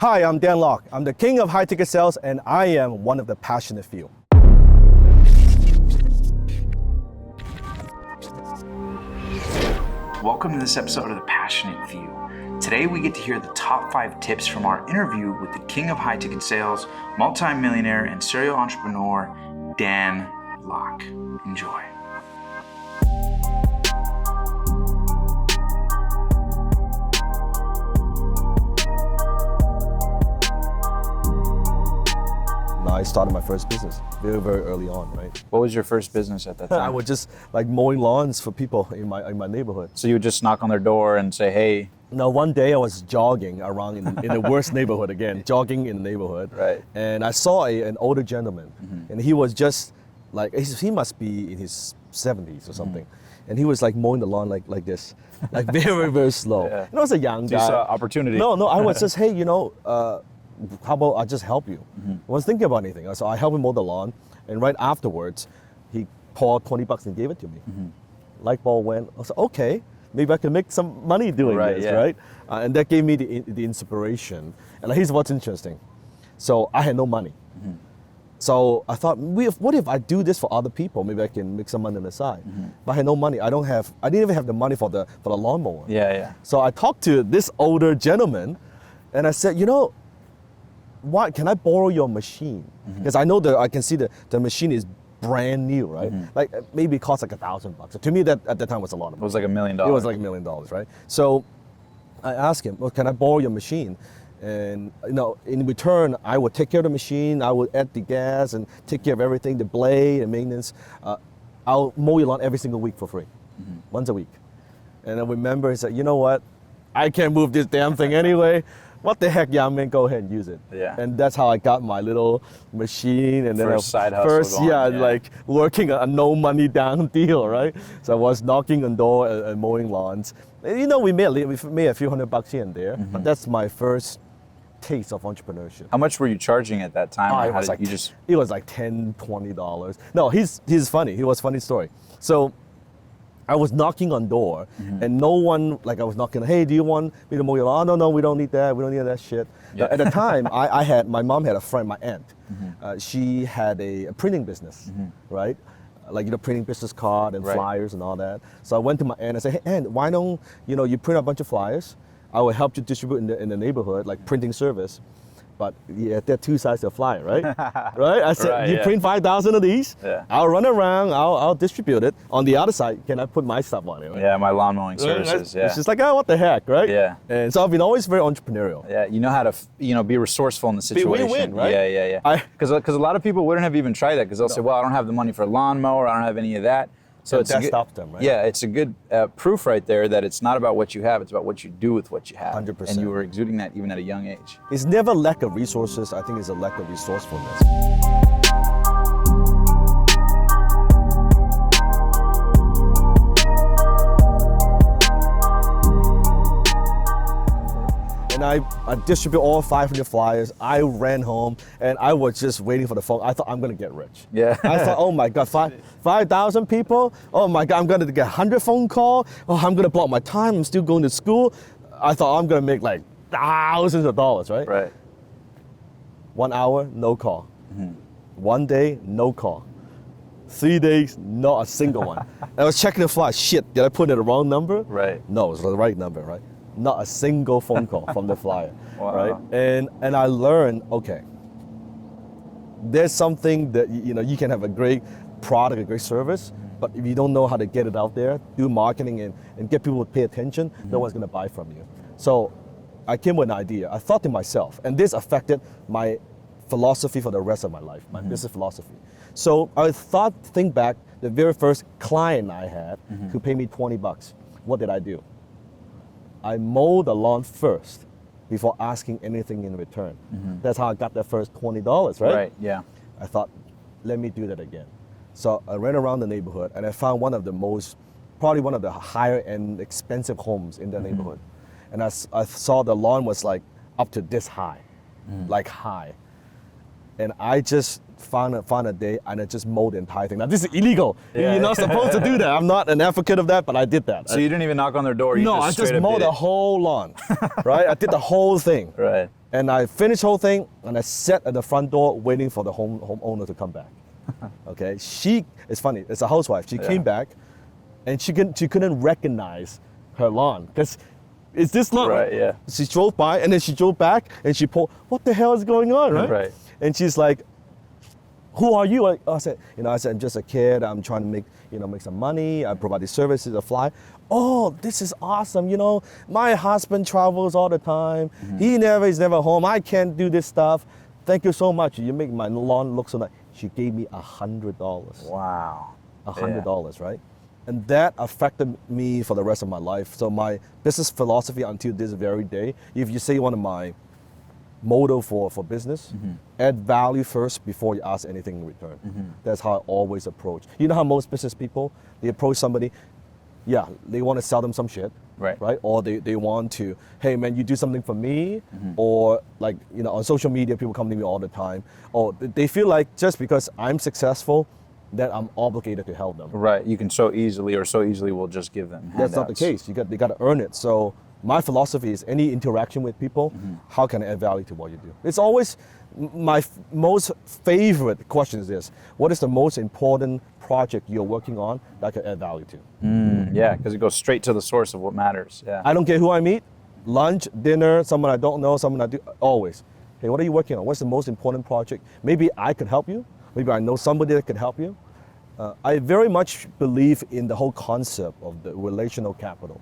Hi, I'm Dan LOK. I'm the king of high-ticket sales, and I am one of the passionate few. Welcome to this episode of The Passionate Few. Today we get to hear the top 5 tips from our interview with the king of high-ticket sales, multi-millionaire, and serial entrepreneur, Dan LOK. Enjoy. I started my first business very, very early on, right? What was your first business at that time? I was just like mowing lawns for people in my neighborhood. So you would just knock on their door and say, hey. Now, one day I was jogging around in the worst neighborhood again, jogging in the neighborhood. Right. And I saw an older gentleman, and he was just like, he must be in his 70s or something. And he was like mowing the lawn like this, like very, very slow. Yeah. And I was a young guy. You saw opportunity. No, I was just, hey, how about I just help you? I wasn't thinking about anything. So I helped him mow the lawn, and right afterwards, he poured $20 and gave it to me. Light bulb went. I said, okay, maybe I can make some money doing this, right? And that gave me the inspiration. And here's what's interesting. So I had no money. So I thought, what if I do this for other people? Maybe I can make some money on the side. But I had no money. I didn't even have the money for the lawnmower. Yeah. So I talked to this older gentleman, and I said, why can I borrow your machine? Because I know I can see the machine is brand new, right? Like maybe it costs like $1,000. So to me, that at the time was a lot of money. It was like $1 million. It was like $1 million, right? So I asked him, well, can I borrow your machine? And in return, I would take care of the machine. I would add the gas and take care of everything, the blade and maintenance. I'll mow your lawn every single week for free, once a week. And I remember he said, you know what? I can't move this damn thing anyway. What the heck, young man, go ahead and use it. Yeah. And that's how I got my little machine. And then first side hustle like working a no money down deal, right? So I was knocking on door and mowing lawns. And, we made a few $100 here and there, but that's my first taste of entrepreneurship. How much were you charging at that time? It was like $10, $20. No, he's funny. He was a funny story. So I was knocking on door, and no one, I was knocking, hey, do you want me to mow your lawn? No, we don't need that. We don't need that shit. Yeah. At the time, my mom had a friend, my aunt. She had a printing business, right? Printing business card and flyers and all that. So I went to my aunt and said, hey, aunt, why don't, you print a bunch of flyers? I will help you distribute in the neighborhood, like printing service. But yeah, there are two sides to a flyer, right? Right? I said, print 5,000 of these. Yeah. I'll run around. I'll distribute it. On the other side, can I put my stuff on it? Right? Yeah, my lawn mowing services. It's just like, what the heck, right? Yeah. And so I've been always very entrepreneurial. Yeah, you know how to, be resourceful in the situation. Be win-win, right? Yeah. Because a lot of people wouldn't have even tried that because they'll say, well, I don't have the money for a lawnmower. I don't have any of that. So that stops them, right? Yeah, it's a good proof right there that it's not about what you have, it's about what you do with what you have. 100%. And you were exuding that even at a young age. It's never lack of resources. I think it's a lack of resourcefulness. And I distributed all 500 flyers. I ran home and I was just waiting for the phone. I thought I'm gonna get rich. Yeah. I thought, oh my God, 5,000 people? Oh my God, I'm gonna get 100 phone calls. Oh, I'm gonna block my time. I'm still going to school. I thought I'm gonna make like thousands of dollars, right? Right. 1 hour, no call. 1 day, no call. 3 days, not a single one. I was checking the flyer. Shit, did I put in the wrong number? Right. No, it's the right number, right? Not a single phone call from the flyer, wow. Right? And I learned, okay, there's something that you can have a great product, a great service, but if you don't know how to get it out there, do marketing and get people to pay attention, no one's gonna buy from you. So I came with an idea. I thought to myself, and this affected my philosophy for the rest of my life, my business philosophy. So I think back, the very first client I had who paid me $20. What did I do? I mowed the lawn first before asking anything in return. That's how I got that first $20, right? Right, yeah. I thought, let me do that again. So I ran around the neighborhood and I found probably one of the higher end expensive homes in the neighborhood. And I saw the lawn was like up to this high, like high. And I just found a day and I just mowed the entire thing. Now this is illegal. You're not supposed to do that. I'm not an advocate of that, but I did that. So you didn't even knock on their door? No, I just mowed the whole lawn, right? I did the whole thing. Right. And I finished the whole thing, and I sat at the front door waiting for the homeowner to come back. Okay, it's funny, it's a housewife. She came back, and she couldn't recognize her lawn, because it's this lawn. Right, yeah. She drove by, and then she drove back, and she pulled, what the hell is going on, right? Right. And she's like, who are you? I said, I'm just a kid. I'm trying to make some money. I provide these services, I fly. Oh, this is awesome. My husband travels all the time. He's never home. I can't do this stuff. Thank you so much. You make my lawn look so nice. She gave me $100. Wow. $100, right? And that affected me for the rest of my life. So my business philosophy until this very day, if you say one of my motto for business, add value first before you ask anything in return. That's how I always approach. You know how most business people, they approach somebody, they want to sell them some shit, right? Or they want to, hey man, you do something for me, or like, on social media, people come to me all the time, or they feel like just because I'm successful, that I'm obligated to help them. Right, you can so easily will just give them handouts. That's not the case. They got to earn it. So my philosophy is any interaction with people, how can I add value to what you do? It's always my most favorite question is this: what is the most important project you're working on that I can add value to? Yeah, because it goes straight to the source of what matters. Yeah. I don't care who I meet, lunch, dinner, someone I don't know, someone I do, always. Hey, what are you working on? What's the most important project? Maybe I could help you. Maybe I know somebody that could help you. I very much believe in the whole concept of the relational capital,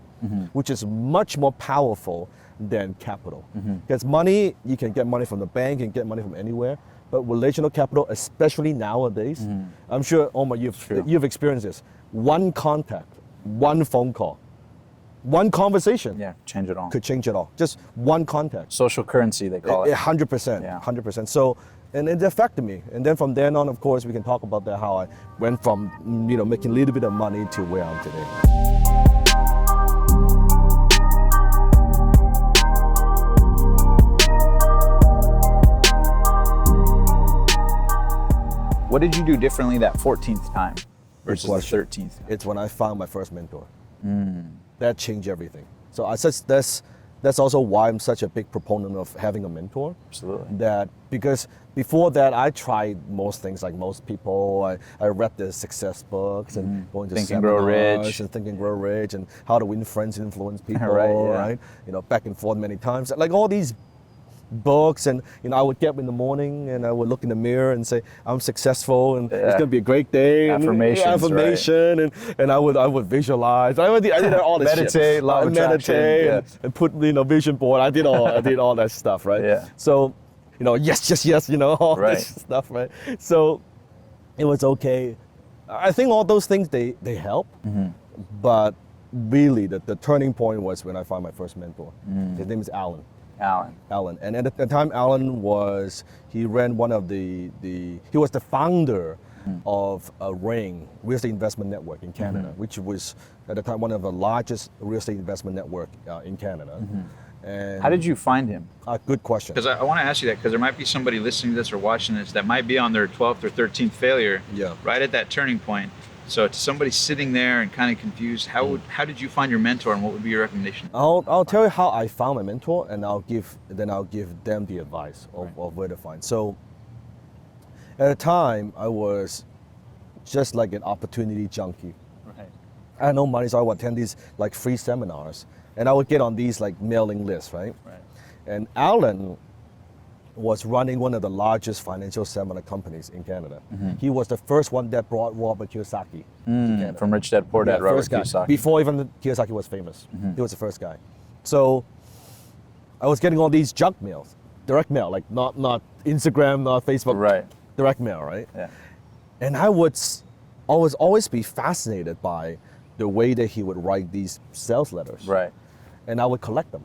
which is much more powerful than capital. Because money, you can get money from the bank, you can get money from anywhere, but relational capital, especially nowadays, I'm sure, Omar, you've experienced this. One contact, one phone call, one conversation change it all. could change it all. Just one contact. Social currency, they call it. 100%, Yeah. 100%. So, and it affected me. And then from then on, of course, we can talk about that, how I went from, making a little bit of money to where I'm today. What did you do differently that 14th time versus the 13th time? It's when I found my first mentor. That changed everything. So that's also why I'm such a big proponent of having a mentor. Absolutely. Because before that, I tried most things like most people. I read the success books and going to Think seminars and Grow Rich. and Think and Grow Rich and how to win friends and influence people, Right, right? Back and forth many times. Like all these books, and I would get up in the morning and I would look in the mirror and say, I'm successful and it's gonna be a great day. Affirmation, and I would visualize. I did all this meditate, shit. law of attraction, and put vision board. I did all that stuff, right? Yeah. So, yes, all Right. this stuff, right? So it was okay. I think all those things they help, but really the turning point was when I found my first mentor. His name is Alan. And at the time, Alan he ran one of he was the founder of a RING, Real Estate Investment Network in Canada, which was at the time one of the largest real estate investment network in Canada. And how did you find him? Good question. Because I want to ask you that, because there might be somebody listening to this or watching this that might be on their 12th or 13th failure, right at that turning point. So to somebody sitting there and kind of confused, how did you find your mentor, and what would be your recommendation? I'll tell you how I found my mentor, and I'll give them the advice of where to find. So at the time, I was just like an opportunity junkie. Right. I had no money, so I would attend these like free seminars, and I would get on these like mailing lists, right? And Alan was running one of the largest financial seminar companies in Canada. He was the first one that brought Robert Kiyosaki to Canada. From Rich Dad Poor Dad, Robert first guy. Kiyosaki. Before even Kiyosaki was famous. He was the first guy. So I was getting all these junk mails, direct mail, like not Instagram, not Facebook, Right. direct mail, right? Yeah. And I would always be fascinated by the way that he would write these sales letters. Right. And I would collect them.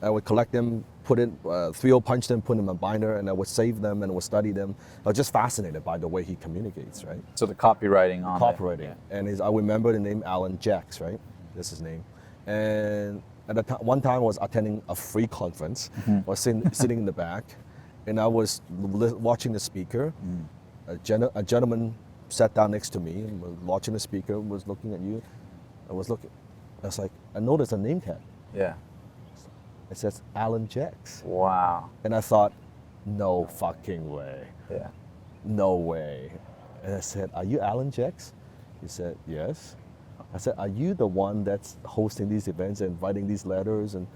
I would collect them, put in, 3-0 punch them, put them in a binder, and I would save them and I would study them. I was just fascinated by the way he communicates, right? So the copywriting on Copywriting. And I remember the name Alan Jacks, right? That's his name. And at one time I was attending a free conference. I was sitting in the back, and I was watching the speaker. A gentleman sat down next to me and was watching the speaker, was looking at you. I was like, I noticed a name tag. Yeah. It says Alan Jacks. Wow. And I thought, no fucking way. Yeah. No way. And I said, are you Alan Jacks? He said, yes. I said, are you the one that's hosting these events and writing these letters? And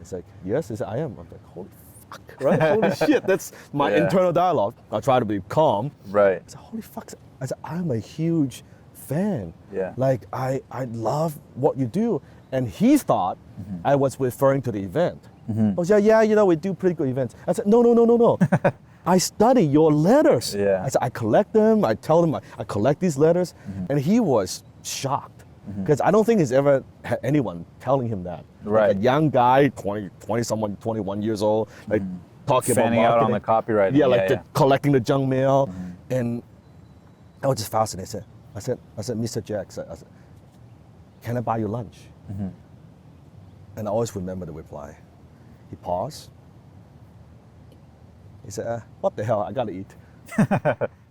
it's like, yes. He said, I am. I'm like, holy fuck, right? Holy shit. That's my internal dialogue. I try to be calm. Right. I said, holy fuck. I said, I'm a huge fan. Yeah. Like, I love what you do. And he thought I was referring to the event. I was like, yeah, we do pretty good events. I said, no. I study your letters. Yeah. I said, I collect them. I tell him I collect these letters. And he was shocked because I don't think he's ever had anyone telling him that. Right. Like a young guy, 21 years old, like talking Fanning about out on marketing. the copyright. Yeah, collecting the junk mail. And I was just fascinated. I said, Mr. Jacks, I said, can I buy you lunch? And I always remember the reply. He paused. He said, what the hell, I gotta eat.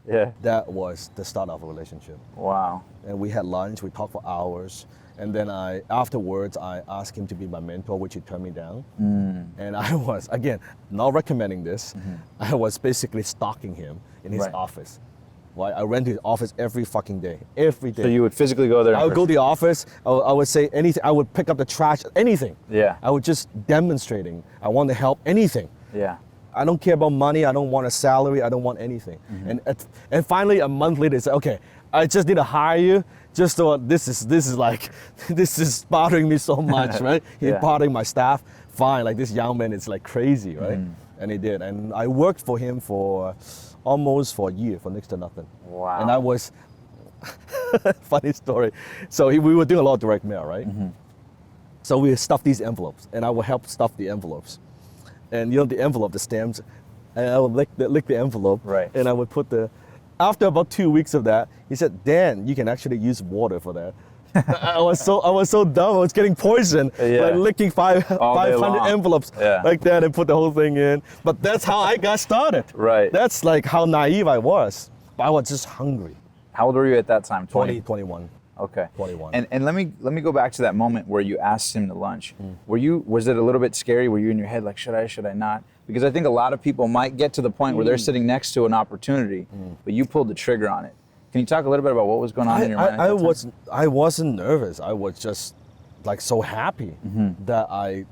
Yeah. That was the start of a relationship. Wow. And we had lunch, we talked for hours. And then afterwards, I asked him to be my mentor, which he turned me down. And I was, again, not recommending this. I was basically stalking him in his office. Right? I went to his office every fucking day, every day. So you would physically go there? I would go to the office, I would say anything, I would pick up the trash, anything. Yeah. I would just demonstrating, I want to help, anything. Yeah. I don't care about money, I don't want a salary, I don't want anything. And finally a month later, they said, okay, I just need to hire you, just so this is bothering me so much, right? He's bothering my staff. Fine, like this young man is like crazy, right? And he did. And I worked for him for almost for a year for next to nothing. Wow. And I was, funny story. So we were doing a lot of direct mail, right? So we stuffed these envelopes and I would help stuff the envelopes. And the envelope, the stamps, and I would lick the envelope. Right. And I would put after about 2 weeks of that, he said, Dan, you can actually use water for that. I was so dumb. I was getting poisoned by licking 500 envelopes like that and put the whole thing in. But that's how I got started. Right. That's like how naive I was. But I was just hungry. How old were you at that time? 21. Okay. 21. And let me go back to that moment where you asked him to lunch. Was it a little bit scary? Were you in your head like, should I not? Because I think a lot of people might get to the point where they're sitting next to an opportunity, but you pulled the trigger on it. Can you talk a little bit about what was going on in your mind? I wasn't nervous. I was just like so happy that I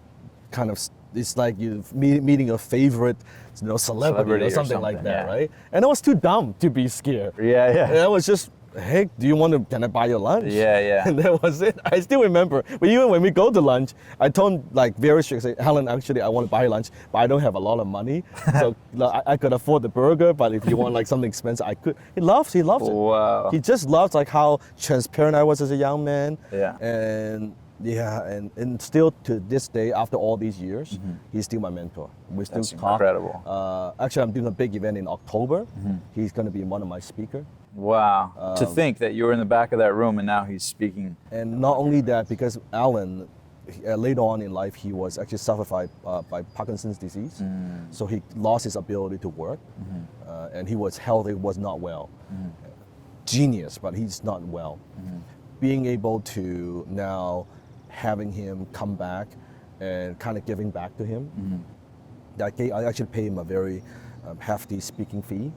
kind of, it's like you meeting a favorite, celebrity or something like that, right? And I was too dumb to be scared. Yeah. And I was just, hey, can I buy your lunch? Yeah. And that was it. I still remember. But even when we go to lunch, I told him like very strict, say, Helen, actually I want to buy lunch, but I don't have a lot of money. So I could afford the burger, but if you want like something expensive, I could. He loves it. Wow. He just loves like how transparent I was as a young man. Yeah. And still to this day, after all these years, he's still my mentor. We still talk. Incredible. Actually, I'm doing a big event in October. He's going to be one of my speakers. Wow. To think that you were in the back of that room and now he's speaking. And not only that, because Alan, later on in life, he was actually suffered by Parkinson's disease. So he lost his ability to work. And he was healthy, was not well. Genius, but he's not well. Being able to now having him come back and kind of giving back to him, I actually paid him a very hefty speaking fee.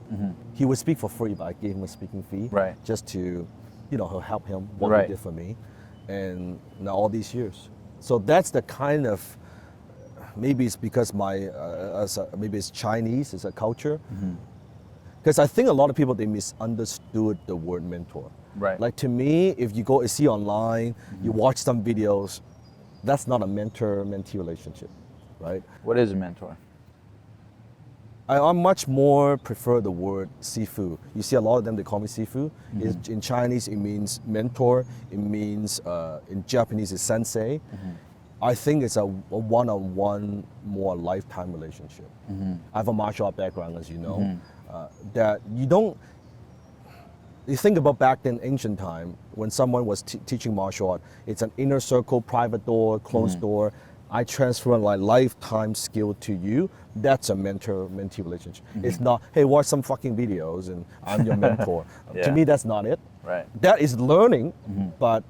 He would speak for free, but I gave him a speaking fee just to, help him what he did for me, and now all these years. So that's the kind of, maybe it's because maybe it's Chinese, it's a culture. Because I think a lot of people, they misunderstood the word mentor. Right. Like to me, if you go and see online, you watch some videos, that's not a mentor-mentee relationship, right? What is a mentor? I much more prefer the word sifu. You see a lot of them, they call me sifu. In Chinese, it means mentor. It means, in Japanese, it's sensei. I think it's a one-on-one, more lifetime relationship. I have a martial art background, as you know, that you think about back in ancient time, when someone was teaching martial art, it's an inner circle, private door, closed door. I transfer my lifetime skill to you. That's a mentor-mentee relationship. It's not, hey, watch some fucking videos and I'm your mentor. To me, that's not it. Right. That is learning, but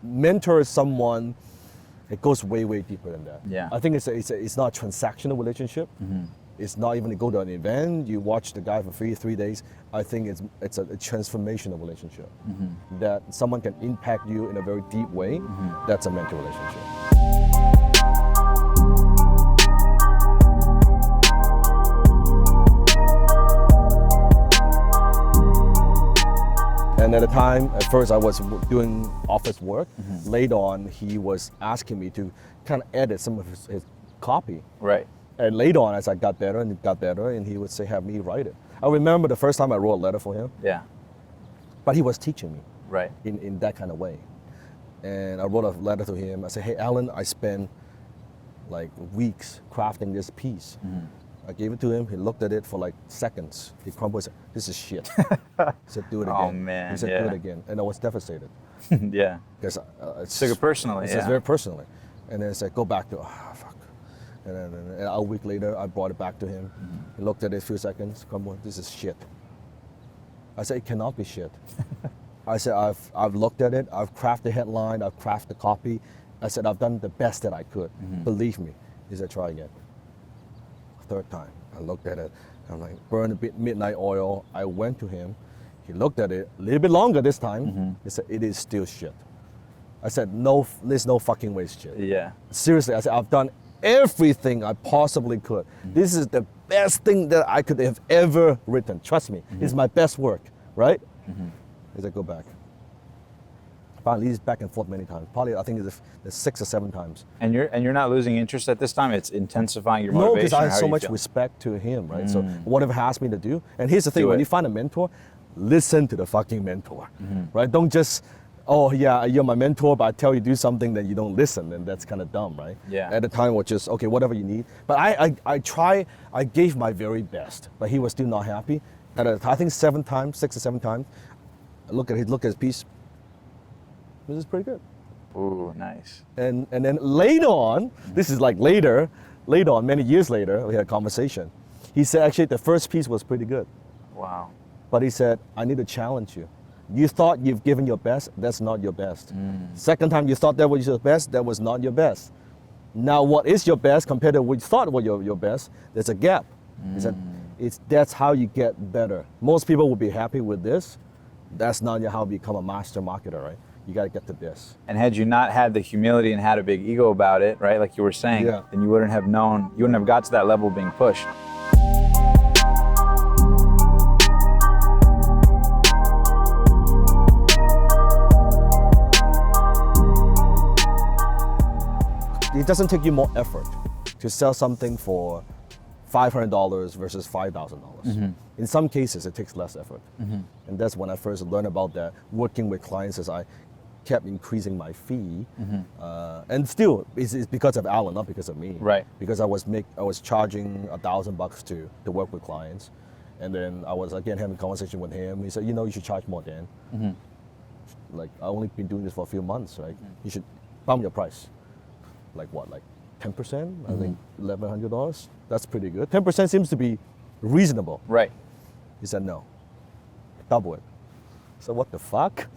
mentor is someone It goes way, way deeper than that. Yeah. I think it's not a transactional relationship. It's not even to go to an event, you watch the guy for 3 days. I think it's a transformational relationship. That someone can impact you in a very deep way. That's a mentor relationship. And at the time, at first I was doing office work. Later on, he was asking me to kind of edit some of his copy. Right. And later on, as I got better and he would say, have me write it. I remember the first time I wrote a letter for him, Yeah. but he was teaching me Right. in that kind of way. And I wrote a letter to him. I said, hey, Alan, I spent like weeks crafting this piece. I gave it to him. He looked at it for like seconds. He crumbled and said, this is shit. He said, do it again. Oh, man, He said, yeah. do it again. And I was devastated. Yeah. Because Took it personally, It's yeah. very personally. And then I said, go back to, fuck. And then a week later, I brought it back to him. He looked at it a few seconds, crumbled, this is shit. I said, it cannot be shit. I said, I've looked at it, I've crafted the headline, I've crafted the copy. I said, I've done the best that I could. Believe me. He said, try again. Third time, I looked at it. I'm like, burn a bit midnight oil. I went to him. He looked at it a little bit longer this time. He said, it is still shit. I said, no, there's no fucking way it's shit. Yeah. Seriously, I said, I've done everything I possibly could. This is the best thing that I could have ever written. Trust me, it's my best work, right? He said, go back. Finally, he's back and forth many times. Probably, I think it's 6 or 7 times. And you're not losing interest at this time? It's intensifying your No, motivation? because I or have how so you much feel? respect to him, right? So whatever he asked me to do, and here's the thing: Do when it. you find a mentor, listen to the fucking mentor, right? Don't just, oh yeah, you're my mentor, but I tell you to do something that you don't listen, and that's kind of dumb, right? Yeah. At the time, was just okay, whatever you need. But I gave my very best, but he was still not happy. I think 6 or 7 times. I look at his piece. This is pretty good. Ooh, nice. And then later on, this is like later on, many years later, we had a conversation. He said, actually, the first piece was pretty good. Wow. But he said, I need to challenge you. You thought you've given your best, that's not your best. Second time you thought that was your best, that was not your best. Now what is your best compared to what you thought was your best, there's a gap. He said, that's how you get better. Most people will be happy with this. That's not how you become a master marketer, right? You got to get to this. And had you not had the humility and had a big ego about it, right, like you were saying, Yeah. then you wouldn't have got to that level of being pushed. It doesn't take you more effort to sell something for $500 versus $5,000. In some cases, it takes less effort. And that's when I first learned about that, working with clients as I kept increasing my fee. And still, it's because of Alan, not because of me. Right. Because I was charging $1,000 to work with clients. And then I was again having a conversation with him. He said, you should charge more, Dan. Like, I only been doing this for a few months, right? You should bump your price. Like what, like 10%? I think $1,100. That's pretty good. 10% seems to be reasonable. Right. He said no, double it. So what the fuck?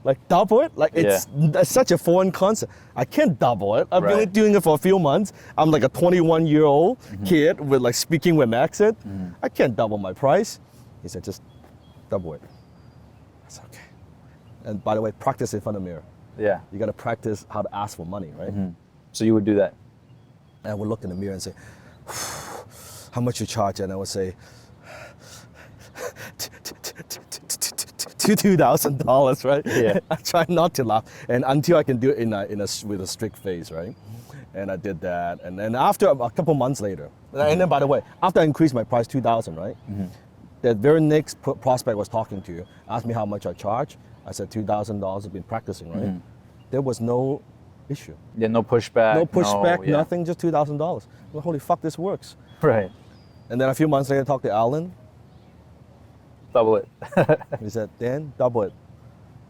Like double it? Like it's such a foreign concept. I can't double it. I've been only doing it for a few months. I'm like a 21-year-old kid with like speaking with an accent. I can't double my price. He said just double it. That's okay. And by the way, practice in front of the mirror. Yeah. You got to practice how to ask for money, right? So you would do that? And I would look in the mirror and say, how much you charge? And I would say, $2,000, right? Yeah. I try not to laugh, and until I can do it with a strict face, right? And I did that, and then after a couple months later, and then by the way, after I increased my price $2,000, right? The very next prospect I was talking to asked me how much I charge. I said $2,000. I've been practicing, right? There was no issue. Yeah, no pushback. No pushback, nothing, just $2,000. Well, holy fuck, this works. Right. And then a few months later, I talked to Alan. Double it. He said, Dan, double it.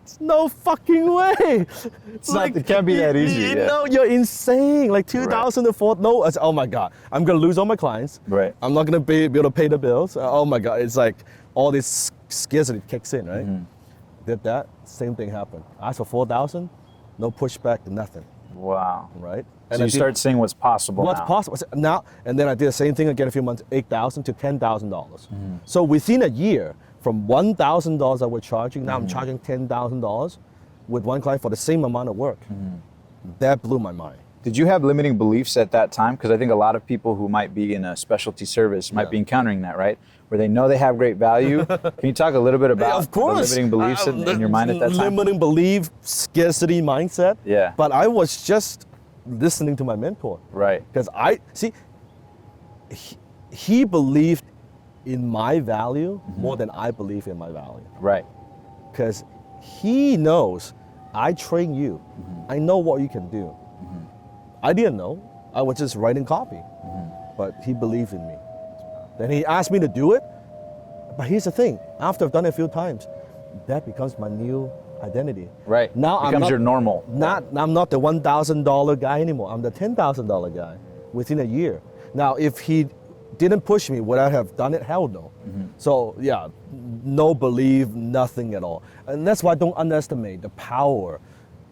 It's no fucking way. It's not, it can't be that easy. No, you're insane. Like 2,000 to 4,000. No, I said, oh my God, I'm gonna lose all my clients. Right. I'm not gonna be able to pay the bills. Oh my God, it's like all this scarcity kicks in, right? Did that, same thing happened. I asked for 4,000, no pushback, nothing. Wow. right? So I you start seeing what's possible what's now. possible now, and then I did the same thing again a few months, $8,000 to $10,000. So within a year, from $1,000 I was charging, now I'm charging $10,000 with one client for the same amount of work. That blew my mind. Did you have limiting beliefs at that time? Because I think a lot of people who might be in a specialty service might be encountering that, right? Where they know they have great value. Can you talk a little bit about Of course. the limiting beliefs in your mind at that time? Limiting belief, scarcity mindset. Yeah. But I was just listening to my mentor. Right. Because he believed in my value more than I believe in my value. Right. Because he knows I train you. I know what you can do. I didn't know. I was just writing copy. But he believed in me. Then he asked me to do it. But here's the thing. After I've done it a few times, that becomes my new identity. Right. Now becomes your normal. I'm not the $1,000 guy anymore. I'm the $10,000 guy within a year. Now, if he didn't push me, would I have done it? Hell no. So yeah, no belief, nothing at all. And that's why don't underestimate the power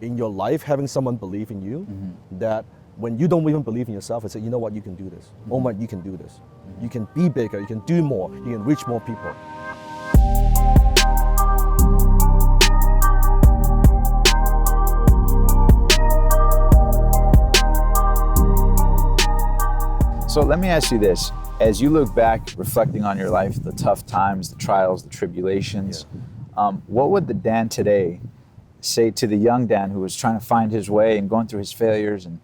in your life, having someone believe in you, that when you don't even believe in yourself and say, you know what, you can do this. Omar, you can do this. You can be bigger, you can do more, you can reach more people. So let me ask you this. As you look back, reflecting on your life, the tough times, the trials, the tribulations, what would the Dan today say to the young Dan who was trying to find his way and going through his failures and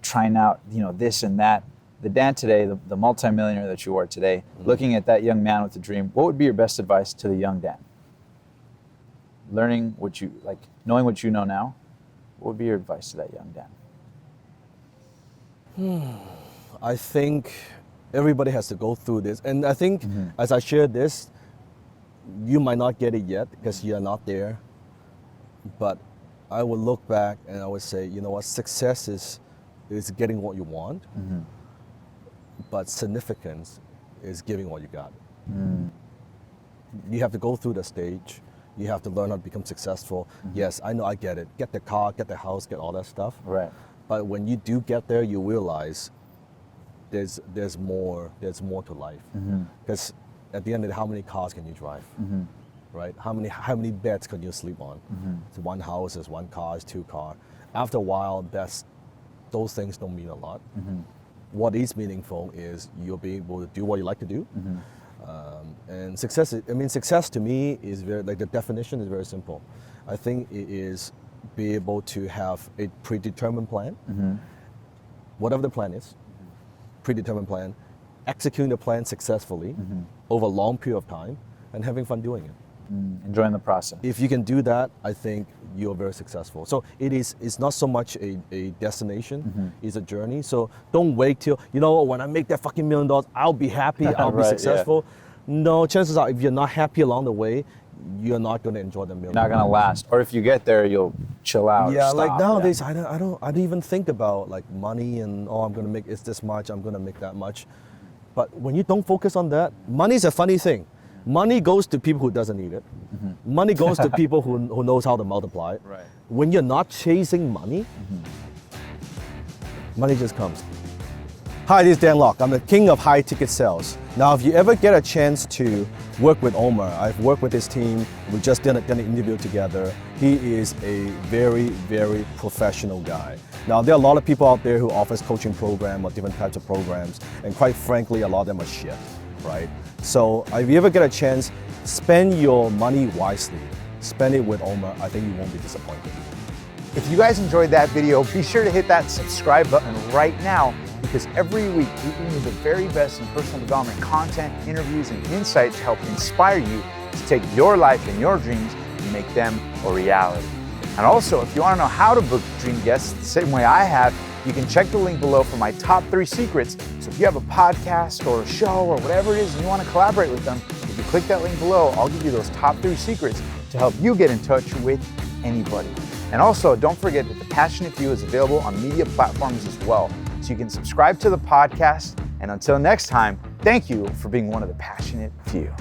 trying out, this and that? The Dan today, the multi-millionaire that you are today, looking at that young man with a dream, what would be your best advice to the young Dan? Knowing what you know now, what would be your advice to that young Dan? I think everybody has to go through this. And I think as I share this, you might not get it yet because you're not there. But I would look back and I would say, you know what, success is getting what you want, but significance is giving what you got. You have to go through the stage. You have to learn how to become successful. Yes, I know, I get it. Get the car, get the house, get all that stuff. Right. But when you do get there, you realize there's more to life. Because at the end of the day, how many cars can you drive? Right? How many beds can you sleep on? It's one house, it's one car, it's two cars. After a while, those things don't mean a lot. What is meaningful is you'll be able to do what you like to do. And success to me is the definition is very simple. I think it is be able to have a predetermined plan, whatever the plan is, predetermined plan, executing the plan successfully over a long period of time, and having fun doing it. Enjoying the process. If you can do that, I think you're very successful. So it's not so much a destination, it's a journey. So don't wait till, when I make that fucking $1 million, I'll be happy, I'll be successful. No, chances are if you're not happy along the way, you're not going to enjoy the $1 million. Not going to last. Or if you get there, you'll chill out. Yeah, or stop. like nowadays, I don't even think about like money and I'm going to make it's this much, I'm going to make that much. But when you don't focus on that, money's a funny thing. Money goes to people who doesn't need it. Money goes to people who knows how to multiply it. Right. When you're not chasing money, money just comes. Hi, this is Dan LOK. I'm the king of high ticket sales. Now, if you ever get a chance to work with Omar, I've worked with his team. We just done an interview together. He is a very, very professional guy. Now, there are a lot of people out there who offers coaching program or different types of programs, and quite frankly, a lot of them are shit, right? So if you ever get a chance, spend your money wisely. Spend it with Omar. I think you won't be disappointed. If you guys enjoyed that video, be sure to hit that subscribe button right now, because every week we bring you the very best in personal development content, interviews, and insights to help inspire you to take your life and your dreams and make them a reality. And also, if you want to know how to book dream guests the same way I have, you can check the link below for my top 3 secrets. So if you have a podcast or a show or whatever it is and you want to collaborate with them, if you click that link below, I'll give you those top 3 secrets to help you get in touch with anybody. And also, don't forget that The Passionate Few is available on media platforms as well. So you can subscribe to the podcast. And until next time, thank you for being one of the Passionate Few.